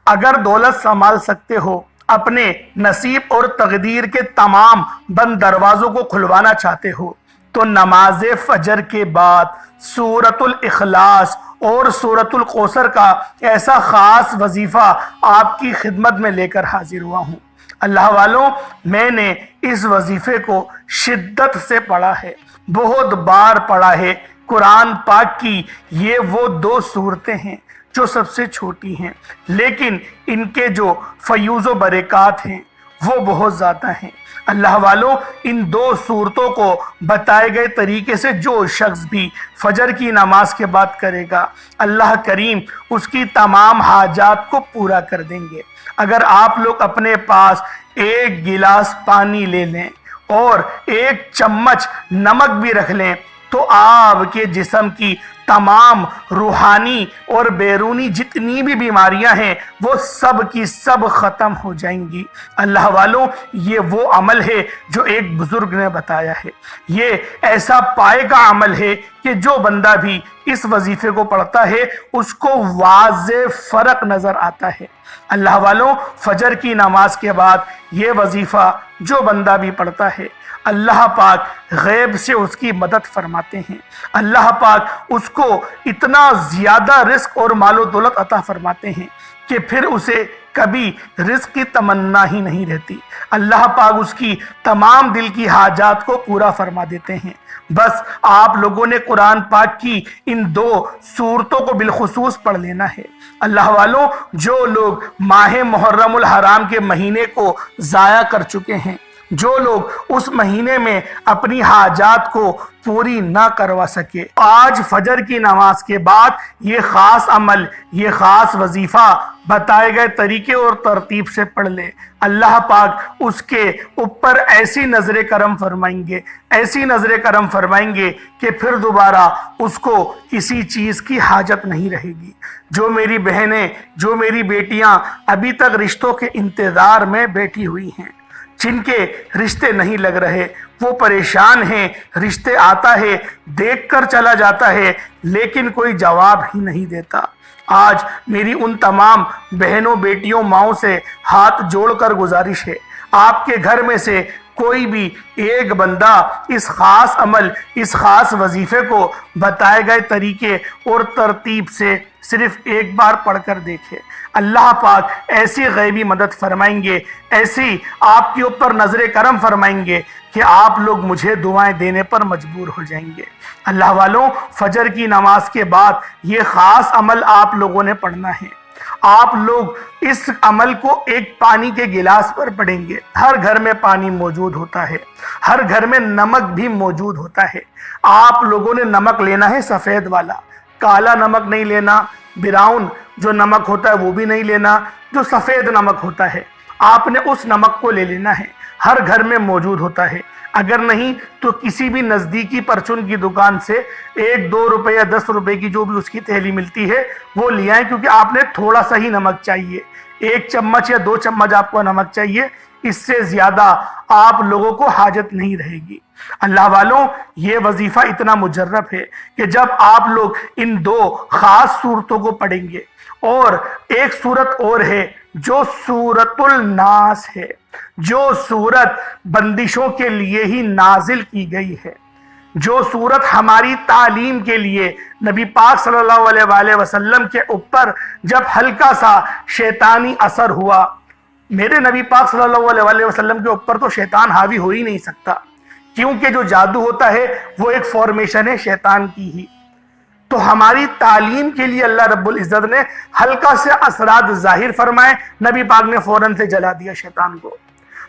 اگر دولت سنبھال سکتے ہو، اپنے نصیب اور تقدیر کے تمام بند دروازوں کو کھلوانا چاہتے ہو، تو نماز فجر کے بعد سورۃ الاخلاص اور سورۃ الکوثر کا ایسا خاص وظیفہ آپ کی خدمت میں لے کر حاضر ہوا ہوں۔ اللہ والوں، میں نے اس وظیفے کو شدت سے پڑھا ہے، بہت بار پڑھا ہے۔ قرآن پاک کی یہ وہ 2 سورتیں ہیں جو سب سے چھوٹی ہیں، لیکن ان کے جو فیوز و برکات ہیں وہ بہت زیادہ ہیں۔ اللہ والوں، ان 2 سورتوں کو بتائے گئے طریقے سے جو شخص بھی فجر کی نماز کے بعد کرے گا، اللہ کریم اس کی تمام حاجات کو پورا کر دیں گے۔ اگر آپ لوگ اپنے پاس 1 گلاس پانی لے لیں اور 1 چمچ نمک بھی رکھ لیں، تو آپ کے جسم کی تمام روحانی اور بیرونی جتنی بھی بیماریاں ہیں وہ سب کی سب ختم ہو جائیں گی۔ اللہ والوں، یہ وہ عمل ہے جو ایک بزرگ نے بتایا ہے۔ یہ ایسا پائے کا عمل ہے کہ جو بندہ بھی اس وظیفے کو پڑھتا ہے اس کو واضح فرق نظر آتا ہے۔ اللہ والوں، فجر کی نماز کے بعد یہ وظیفہ جو بندہ بھی پڑھتا ہے، اللہ پاک غیب سے اس کی مدد فرماتے ہیں۔ اللہ پاک اس کو اتنا زیادہ رزق اور مال و دولت عطا فرماتے ہیں کہ پھر اسے کبھی رزق کی تمنا ہی نہیں رہتی۔ اللہ پاک اس کی تمام دل کی حاجات کو پورا فرما دیتے ہیں۔ بس آپ لوگوں نے قرآن پاک کی ان 2 سورتوں کو بالخصوص پڑھ لینا ہے۔ اللہ والوں، جو لوگ ماہ محرم الحرام کے مہینے کو ضائع کر چکے ہیں، جو لوگ اس مہینے میں اپنی حاجات کو پوری نہ کروا سکے، آج فجر کی نماز کے بعد یہ خاص عمل، یہ خاص وظیفہ بتائے گئے طریقے اور ترتیب سے پڑھ لے۔ اللہ پاک اس کے اوپر ایسی نظر کرم فرمائیں گے، ایسی نظر کرم فرمائیں گے کہ پھر دوبارہ اس کو کسی چیز کی حاجت نہیں رہے گی۔ جو میری بہنیں، جو میری بیٹیاں ابھی تک رشتوں کے انتظار میں بیٹھی ہوئی ہیں، جن کے رشتے نہیں لگ رہے، وہ پریشان ہیں، رشتے آتا ہے، دیکھ کر چلا جاتا ہے، لیکن کوئی جواب ہی نہیں دیتا۔ آج میری ان تمام بہنوں، بیٹیوں، ماؤں سے ہاتھ جوڑ کر گزارش ہے، آپ کے گھر میں سے کوئی بھی ایک بندہ اس خاص عمل، اس خاص وظیفے کو بتائے گئے طریقے اور ترتیب سے صرف ایک بار پڑھ کر دیکھے۔ اللہ پاک ایسی غیبی مدد فرمائیں گے، ایسی آپ کے اوپر نظر کرم فرمائیں گے کہ آپ لوگ مجھے دعائیں دینے پر مجبور ہو جائیں گے۔ اللہ والوں، فجر کی نماز کے بعد یہ خاص عمل آپ لوگوں نے پڑھنا ہے۔ آپ لوگ اس عمل کو ایک پانی کے گلاس پر پڑھیں گے۔ ہر گھر میں پانی موجود ہوتا ہے، ہر گھر میں نمک بھی موجود ہوتا ہے۔ آپ لوگوں نے نمک لینا ہے سفید والا، کالا نمک نہیں لینا، براؤن جو نمک ہوتا ہے وہ بھی نہیں لینا، جو سفید نمک ہوتا ہے آپ نے اس نمک کو لے لینا ہے۔ ہر گھر میں موجود ہوتا ہے، اگر نہیں تو کسی بھی نزدیکی پرچون کی دکان سے 1-2 روپے یا 10 روپے کی جو بھی اس کی تھیلی ملتی ہے وہ لے آئیں، کیونکہ آپ نے تھوڑا سا ہی نمک چاہیے، 1 چمچ یا 2 چمچ آپ کو نمک چاہیے، اس سے زیادہ آپ لوگوں کو حاجت نہیں رہے گی۔ اللہ والوں، یہ وظیفہ اتنا مجرب ہے کہ جب آپ لوگ ان 2 خاص صورتوں کو پڑھیں گے، اور ایک صورت اور ہے جو سورۃ الناس ہے، جو سورت بندشوں کے لیے ہی نازل کی گئی ہے، جو سورت ہماری تعلیم کے لیے نبی پاک صلی اللہ علیہ وآلہ وسلم کے اوپر جب ہلکا سا شیطانی اثر ہوا، میرے نبی پاک صلی اللہ علیہ وآلہ وسلم کے اوپر تو شیطان حاوی ہو ہی نہیں سکتا، کیونکہ جو جادو ہوتا ہے وہ ایک فارمیشن ہے شیطان کی ہی۔ تو ہماری تعلیم کے لیے اللہ رب العزت نے ہلکا سے اثرات ظاہر فرمائے، نبی پاک نے فوراً سے جلا دیا شیطان کو۔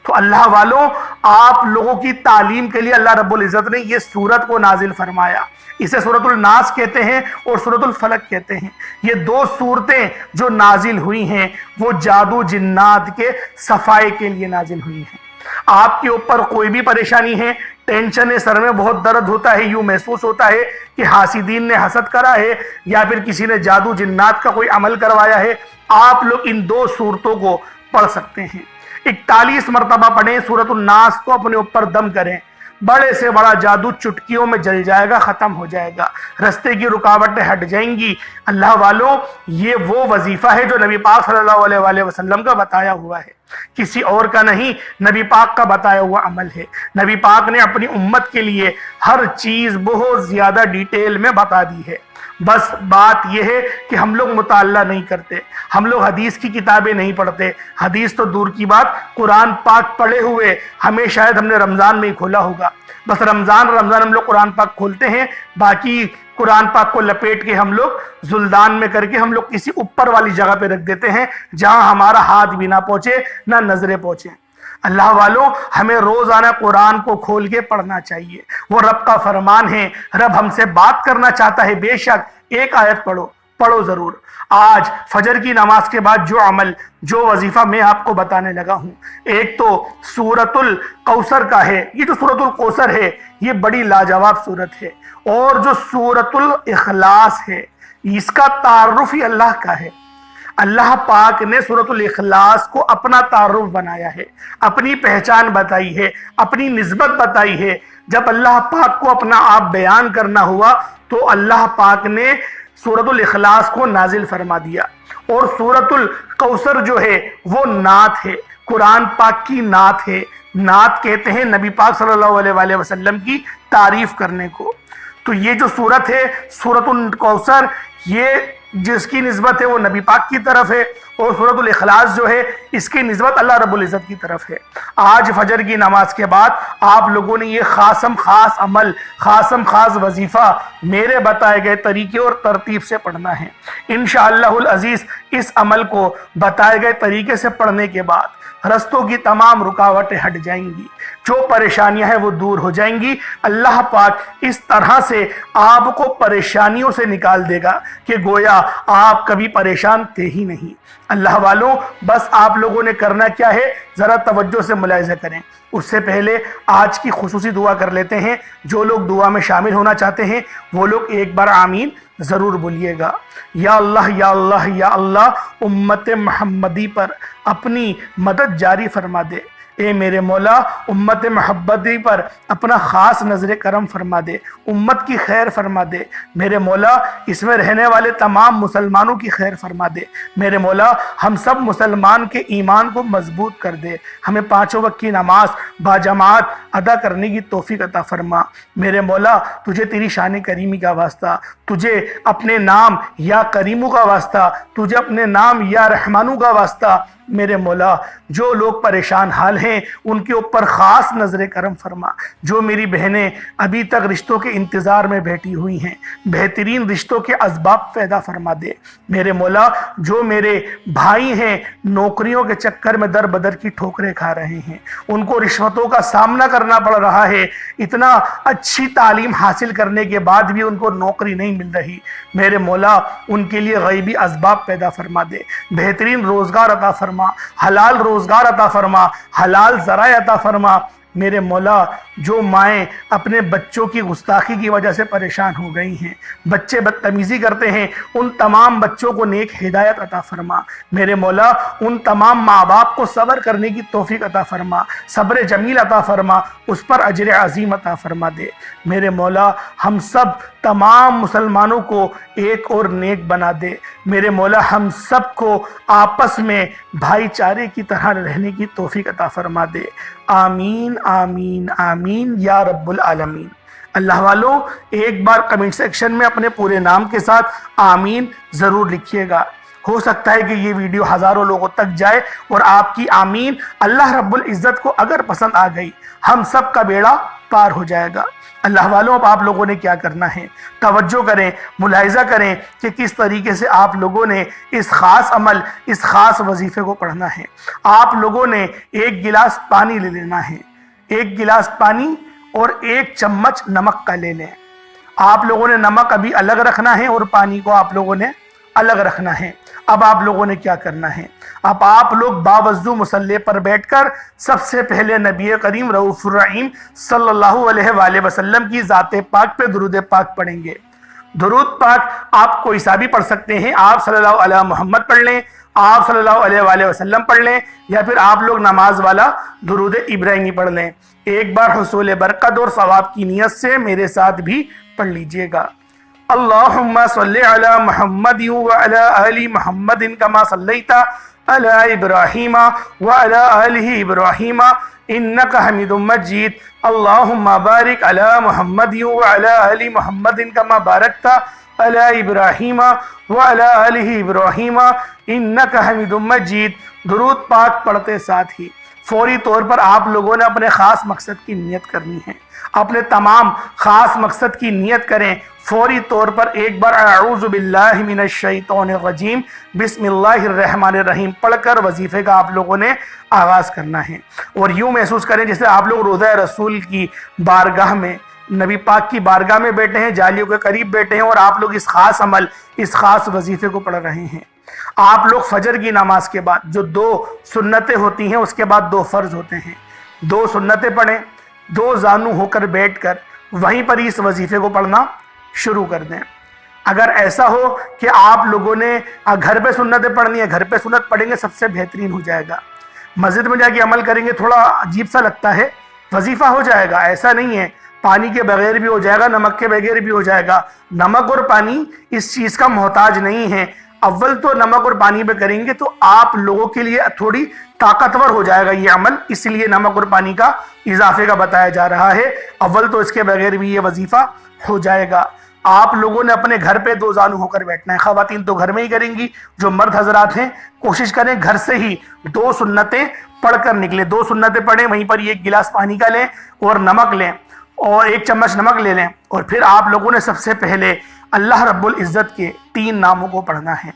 تو اللہ والوں، آپ لوگوں کی تعلیم کے لیے اللہ رب العزت نے یہ سورت کو نازل فرمایا۔ اسے سورۃ الناس کہتے ہیں اور سورۃ الفلق کہتے ہیں۔ یہ 2 سورتیں جو نازل ہوئی ہیں وہ جادو جنات کے صفائی کے لیے نازل ہوئی ہیں۔ آپ کے اوپر کوئی بھی پریشانی ہے، ٹینشن ہے، سر میں بہت درد ہوتا ہے، یوں محسوس ہوتا ہے کہ حاسدین نے حسد کرا ہے یا پھر کسی نے جادو جنات کا کوئی عمل کروایا ہے، آپ لوگ ان 2 سورتوں کو پڑھ سکتے ہیں۔ 41 مرتبہ پڑھیں، سورۃ الناس کو اپنے اوپر دم کریں، بڑے سے بڑا جادو چٹکیوں میں جل جائے گا، ختم ہو جائے گا، رستے کی رکاوٹیں ہٹ جائیں گی۔ اللہ والوں، یہ وہ وظیفہ ہے جو نبی پاک صلی اللہ علیہ وآلہ وسلم کا بتایا ہوا ہے، کسی اور کا نہیں، نبی پاک کا بتایا ہوا عمل ہے۔ نبی پاک نے اپنی امت کے لیے ہر چیز بہت زیادہ ڈیٹیل میں بتا دی ہے۔ بس بات یہ ہے کہ ہم لوگ مطالعہ نہیں کرتے، ہم لوگ حدیث کی کتابیں نہیں پڑھتے۔ حدیث تو دور کی بات، قرآن پاک پڑھے ہوئے ہمیں شاید ہم نے رمضان میں ہی کھولا ہوگا۔ بس رمضان ہم لوگ قرآن پاک کھولتے ہیں، باقی قرآن پاک کو لپیٹ کے ہم لوگ زلدان میں کر کے ہم لوگ کسی اوپر والی جگہ پہ رکھ دیتے ہیں جہاں ہمارا ہاتھ بھی نہ پہنچے نہ نظریں پہنچے۔ اللہ والوں، ہمیں روزانہ قرآن کو کھول کے پڑھنا چاہیے، وہ رب کا فرمان ہے، رب ہم سے بات کرنا چاہتا ہے، بے شک ایک آیت پڑھو ضرور۔ آج فجر کی نماز کے بعد جو عمل، جو وظیفہ میں آپ کو بتانے لگا ہوں، ایک تو سورۃ الکوثر کا ہے۔ یہ جو سورۃ الکوثر ہے یہ بڑی لاجواب سورت ہے، اور جو سورۃ الاخلاص ہے اس کا تعارف ہی اللہ کا ہے۔ اللہ پاک نے سورۃ الاخلاص کو اپنا تعارف بنایا ہے، اپنی پہچان بتائی ہے، اپنی نسبت بتائی ہے۔ جب اللہ پاک کو اپنا آپ بیان کرنا ہوا تو اللہ پاک نے سورۃ الاخلاص کو نازل فرما دیا، اور سورۃ الکوثر جو ہے وہ نعت ہے، قرآن پاک کی نعت ہے۔ نعت کہتے ہیں نبی پاک صلی اللہ علیہ وآلہ وسلم کی تعریف کرنے کو۔ تو یہ جو سورت ہے سورۃ الکوثر، یہ جس کی نسبت ہے وہ نبی پاک کی طرف ہے، اور سورۃ الاخلاص جو ہے اس کی نسبت اللہ رب العزت کی طرف ہے۔ آج فجر کی نماز کے بعد آپ لوگوں نے یہ خاصم خاص عمل، خاصم خاص وظیفہ میرے بتائے گئے طریقے اور ترتیب سے پڑھنا ہے۔ انشاءاللہ العزیز اس عمل کو بتائے گئے طریقے سے پڑھنے کے بعد رستوں کی تمام رکاوٹیں ہٹ جائیں گی، جو پریشانیاں ہیں وہ دور ہو جائیں گی۔ اللہ پاک اس طرح سے آپ کو پریشانیوں سے نکال دے گا کہ گویا آپ کبھی پریشان تھے ہی نہیں۔ اللہ والوں، بس آپ لوگوں نے کرنا کیا ہے، ذرا توجہ سے ملاحظہ کریں۔ اس سے پہلے آج کی خصوصی دعا کر لیتے ہیں۔ جو لوگ دعا میں شامل ہونا چاہتے ہیں وہ لوگ ایک بار آمین ضرور بولیے گا۔ یا اللہ یا اللہ یا اللہ، امت محمدی پر اپنی مدد جاری فرما دے۔ اے میرے مولا، امت محمدی پر اپنا خاص نظر کرم فرما دے، امت کی خیر فرما دے۔ میرے مولا، اس میں رہنے والے تمام مسلمانوں کی خیر فرما دے۔ میرے مولا، ہم سب مسلمان کے ایمان کو مضبوط کر دے، ہمیں پانچوں وقت کی نماز باجماعت ادا کرنے کی توفیق عطا فرما۔ میرے مولا، تجھے تیری شان کریمی کا واسطہ، تجھے اپنے نام یا کریموں کا واسطہ، تجھے اپنے نام یا رحمانوں کا واسطہ، میرے مولا جو لوگ پریشان حال ہیں ان کے اوپر خاص نظر کرم فرما۔ جو میری بہنیں ابھی تک رشتوں کے انتظار میں بیٹھی ہوئی ہیں، بہترین رشتوں کے اسباب پیدا فرما دے۔ میرے مولا، جو میرے بھائی ہیں نوکریوں کے چکر میں در بدر کی ٹھوکریں کھا رہے ہیں، ان کو رشوتوں کا سامنا کرنا پڑ رہا ہے، اتنا اچھی تعلیم حاصل کرنے کے بعد بھی ان کو نوکری نہیں مل رہی، میرے مولا ان کے لیے غیبی اسباب پیدا فرما دے، بہترین روزگار عطا فرما، حلال روزگار عطا فرما، حلال ذرائع عطا فرما۔ میرے مولا، جو مائیں اپنے بچوں کی گستاخی کی وجہ سے پریشان ہو گئی ہیں، بچے بدتمیزی کرتے ہیں، ان تمام بچوں کو نیک ہدایت عطا فرما۔ میرے مولا، ان تمام ماں باپ کو صبر کرنے کی توفیق عطا فرما، صبر جمیل عطا فرما، اس پر اجر عظیم عطا فرما دے۔ میرے مولا، ہم سب تمام مسلمانوں کو ایک اور نیک بنا دے۔ میرے مولا، ہم سب کو آپس میں بھائی چارے کی طرح رہنے کی توفیق عطا فرما دے۔ آمین آمین آمین یا رب العالمین۔ اللہ والوں، ایک بار کمنٹ سیکشن میں اپنے پورے نام کے ساتھ آمین ضرور لکھیے گا۔ ہو سکتا ہے کہ یہ ویڈیو ہزاروں لوگوں تک جائے اور آپ کی آمین اللہ رب العزت کو اگر پسند آ گئی، ہم سب کا بیڑا پار ہو جائے گا۔ اللہ والوں، اب آپ لوگوں نے کیا کرنا ہے، توجہ کریں، ملاحظہ کریں کہ کس طریقے سے آپ لوگوں نے اس خاص عمل، اس خاص وظیفے کو پڑھنا ہے۔ آپ لوگوں نے ایک گلاس پانی لے لینا ہے، ایک گلاس پانی اور ایک چمچ نمک کا لے لیں۔ آپ لوگوں نے نمک ابھی الگ رکھنا ہے اور پانی کو آپ لوگوں نے الگ رکھنا ہے۔ اب آپ لوگوں نے کیا کرنا ہے، اب آپ لوگ باوضو مصلی پر بیٹھ کر سب سے پہلے نبی کریم رؤوف الرحیم صلی اللہ علیہ وآلہ وسلم کی ذات پاک پہ درود پاک پڑھیں گے۔ درود پاک آپ کوئی سا بھی پڑھ سکتے ہیں، آپ صلی اللہ علیہ محمد پڑھ لیں، آپ صلی اللہ علیہ وآلہ وسلم پڑھ لیں یا پھر آپ لوگ نماز والا درود ابراہیمی پڑھ لیں۔ ایک بار حصول برکت اور ثواب کی نیت سے میرے ساتھ بھی پڑھ لیجئے گا۔ اللہم صلی علی محمد وعلی آل محمد کما صلیت علی ابراہیم وعلی آل ابراہیم انکا حمید مجید۔ اللہم بارک علی محمد وعلی آل محمد کما بارکت علی ابراہیم وعلی آل ابراہیم انکا حمید مجید۔ درود پاک پڑھتے ساتھ ہی فوری طور پر آپ لوگوں نے اپنے خاص مقصد کی نیت کرنی ہے۔ اپنے تمام خاص مقصد کی نیت کریں۔ فوری طور پر ایک بار اعوذ باللہ من الشیطان الرجیم بسم اللہ الرحمن الرحیم پڑھ کر وظیفے کا آپ لوگوں نے آغاز کرنا ہے، اور یوں محسوس کریں جیسے آپ لوگ روضہ رسول کی بارگاہ میں، نبی پاک کی بارگاہ میں بیٹھے ہیں، جالیوں کے قریب بیٹھے ہیں، اور آپ لوگ اس خاص عمل، اس خاص وظیفے کو پڑھ رہے ہیں۔ آپ لوگ فجر کی نماز کے بعد جو 2 سنتیں ہوتی ہیں، اس کے بعد 2 فرض ہوتے ہیں، 2 سنتیں پڑھیں، 2 زانو ہو کر بیٹھ کر وہیں پر اس وظیفے کو پڑھنا شروع کر دیں۔ اگر ایسا ہو کہ آپ لوگوں نے گھر پہ سنتیں پڑھنی ہے، گھر پہ سنت پڑھیں گے، سب سے بہترین ہو جائے گا۔ مسجد میں جا کے عمل کریں گے تھوڑا عجیب سا لگتا ہے، وظیفہ ہو جائے گا، ایسا نہیں ہے، پانی کے بغیر بھی ہو جائے گا، نمک کے بغیر بھی ہو جائے گا۔ نمک اور پانی اس چیز کا محتاج نہیں ہے۔ اول تو نمک اور پانی پہ کریں گے تو آپ لوگوں کے لیے تھوڑی طاقتور ہو جائے گا یہ عمل، اس لیے نمک اور پانی کا اضافے کا بتایا جا رہا ہے۔ اول تو اس کے بغیر بھی یہ وظیفہ ہو جائے گا۔ آپ لوگوں نے اپنے گھر پہ 2 زانو ہو کر بیٹھنا ہے۔ خواتین تو گھر میں ہی کریں گی، جو مرد حضرات ہیں کوشش کریں گھر سے ہی 2 سنتیں پڑھ کر نکلیں۔ 2 سنتیں پڑھیں، وہیں پر 1 گلاس پانی کا لیں اور نمک لیں، اور 1 چمچ نمک لے لیں، اور پھر آپ لوگوں نے سب سے پہلے اللہ رب العزت کے 3 ناموں کو پڑھنا ہے۔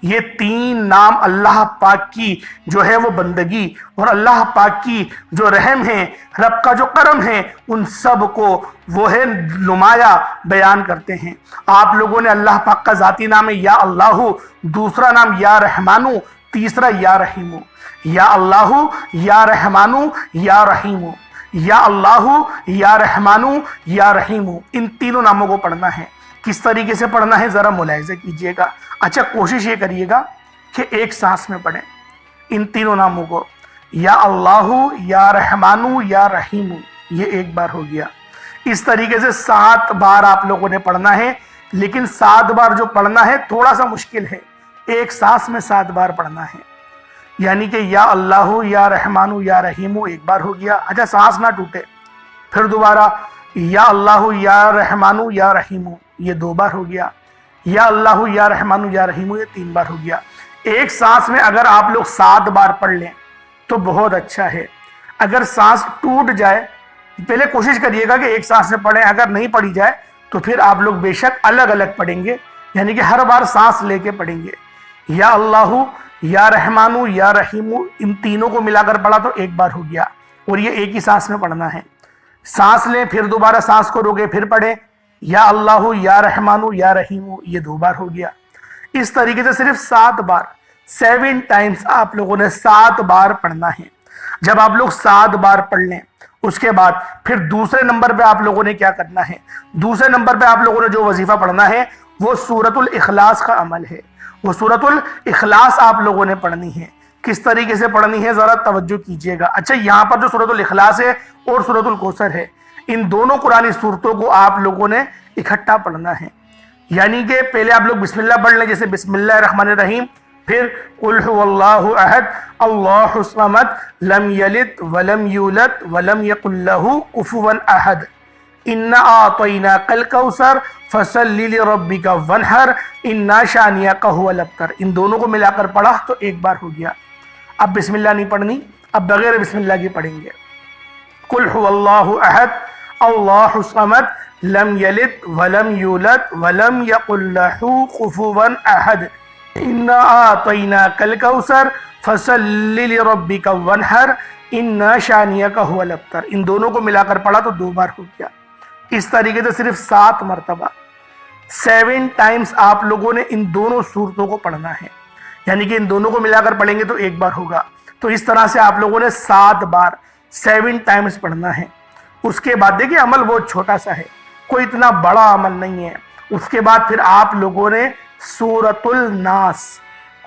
یہ 3 نام اللہ پاک کی جو ہے وہ بندگی اور اللہ پاک کی جو رحم ہے، رب کا جو کرم ہے، ان سب کو وہ ہے نمایاں بیان کرتے ہیں۔ آپ لوگوں نے اللہ پاک کا ذاتی نام ہے یا اللہ، دوسرا نام یا رحمانو، تیسرا یا رحیمو۔ یا اللہ، یا رحمانو، یا رحیمو، یا اللہ، یا رحمانو، یا رحیمو، ان تینوں ناموں کو پڑھنا ہے۔ کس طریقے سے پڑھنا ہے ذرا ملاحظہ کیجئے گا۔ اچھا کوشش یہ کریے گا کہ ایک سانس میں پڑھیں ان تینوں ناموں کو، یا اللہ، یا رحمانو، یا رحیمو، یہ ایک بار ہو گیا۔ اس طریقے سے 7 بار آپ لوگوں نے پڑھنا ہے، لیکن 7 بار جو پڑھنا ہے تھوڑا سا مشکل ہے، ایک سانس میں 7 بار پڑھنا ہے، یعنی کہ یا اللہ، یا رحمانو، یا رحیمو ایک بار ہو گیا۔ اچھا سانس نہ ٹوٹے، پھر دوبارہ یا اللہ، یا رحمانو، یا رحیمو، یہ 2 بار ہو گیا۔ یا اللہ، یا رحمانو، یا رحیمو، یہ 3 بار ہو گیا۔ ایک سانس میں اگر آپ لوگ 7 بار پڑھ لیں تو بہت اچھا ہے۔ اگر سانس ٹوٹ جائے، پہلے کوشش کریے گا کہ ایک سانس میں پڑھیں، اگر نہیں پڑھی جائے تو پھر آپ لوگ بے شک الگ الگ پڑھیں گے، یعنی کہ ہر بار سانس لے کے پڑھیں گے۔ یا اللہ، یا رحمانو، یا رحیمو، ان تینوں کو ملا کر پڑھا تو 1 بار ہو گیا، اور یہ ایک ہی سانس میں پڑھنا ہے۔ سانس لیں، پھر دوبارہ سانس کو روکے، پھر پڑھیں یا اللہ، یا رحمانو، یا رحیمو، یہ 2 بار ہو گیا۔ اس طریقے سے صرف 7 بار، 7 ٹائمز آپ لوگوں نے 7 بار پڑھنا ہے۔ جب آپ لوگ 7 بار پڑھ لیں، اس کے بعد پھر دوسرے نمبر پہ آپ لوگوں نے کیا کرنا ہے؟ دوسرے نمبر پہ آپ لوگوں نے جو وظیفہ پڑھنا ہے وہ سورۃ الاخلاص کا عمل ہے۔ وہ سورۃ الاخلاص آپ لوگوں نے پڑھنی ہے۔ کس طریقے سے پڑھنی ہے ذرا توجہ کیجئے گا۔ اچھا یہاں پر جو سورۃ الاخلاص ہے اور سورۃ الکوثر ہے، ان دونوں قرآنی صورتوں کو آپ لوگوں نے اکٹھا پڑھنا ہے، یعنی کہ پہلے آپ لوگ بسم اللہ پڑھ لیں، جیسے بسم اللہ الرحمن الرحیم، پھر قل هو اللہ احد اللہ الصمد لم یلد ولم یولد ولم یکن له کفوا احد انا اعطیناک الکوثر فصل لربک وانحر انا شانئک هو الابتر۔ ان دونوں کو ملا کر پڑھا تو 1 بار ہو گیا۔ اب بسم اللہ نہیں پڑھنی، اب بغیر بسم اللہ کی پڑھیں گے۔ قل هو اللہ احد اللہ الصمد لم یلد ولم یولد ولم یکن له کفوا احد انا اعطیناک الکوثر فصل لربک وانحر انا شانئک هو الابتر۔ ان دونوں کو ملا کر پڑھا تو 2 بار ہو گیا۔ اس طریقے سے صرف 7 مرتبہ 7 ٹائمز آپ لوگوں نے ان دونوں صورتوں کو پڑھنا ہے، یعنی کہ ان دونوں کو ملا کر پڑھیں گے تو 1 بار ہوگا۔ تو اس طرح سے آپ لوگوں نے 7 بار 7 ٹائمز پڑھنا ہے۔ اس کے بعد دیکھیں عمل بہت چھوٹا سا ہے، کوئی اتنا بڑا عمل نہیں ہے۔ اس کے بعد پھر آپ لوگوں نے سورۃ الناس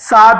7